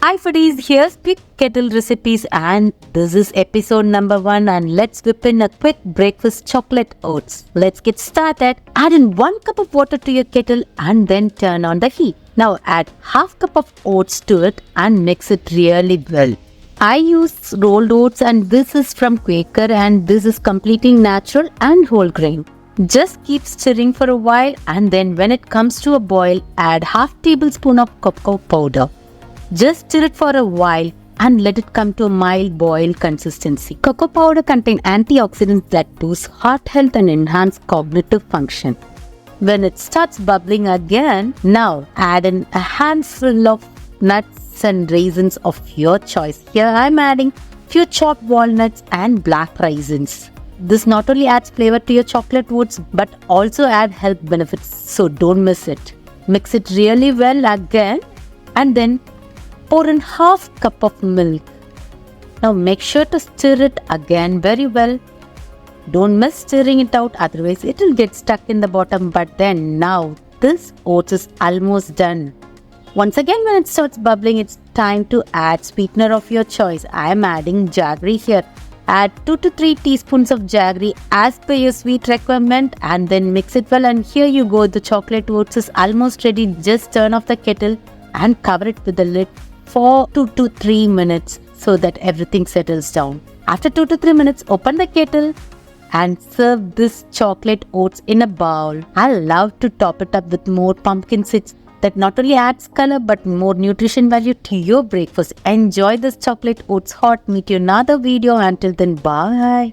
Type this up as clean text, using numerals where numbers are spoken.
Hi foodies, here's quick kettle recipes and this is episode number 1 and let's whip in a quick breakfast chocolate oats. Let's get started. Add in 1 cup of water to your kettle and then turn on the heat. Now add half cup of oats to it and mix it really well. I use rolled oats and this is from Quaker and this is completely natural and whole grain. Just keep stirring for a while and then when it comes to a boil, add half tablespoon of cocoa powder. Just stir it for a while and let it come to a mild boil consistency. Cocoa powder contains antioxidants that boost heart health and enhance cognitive function. When it starts bubbling again, now add in a handful of nuts and raisins of your choice. Here I am adding few chopped walnuts and black raisins. This not only adds flavor to your chocolate oats but also add health benefits, so don't miss it. Mix it really well again and then pour in half cup of milk. Now make sure to stir it again very well. Don't miss stirring it out, otherwise it will get stuck in the bottom. But then now this oats is almost done. Once again when it starts bubbling, it's time to add sweetener of your choice. I am adding jaggery here. Add 2 to 3 teaspoons of jaggery as per your sweet requirement and then mix it well, and here you go, the chocolate oats is almost ready. Just turn off the kettle and cover it with the lid for 2 to 3 minutes so that everything settles down. After 2 to 3 minutes, open the kettle and serve this chocolate oats in a bowl. I love to top it up with more pumpkin seeds. That not only adds color but more nutrition value to your breakfast. Enjoy this chocolate oats hot. Meet you in another video. Until then, bye.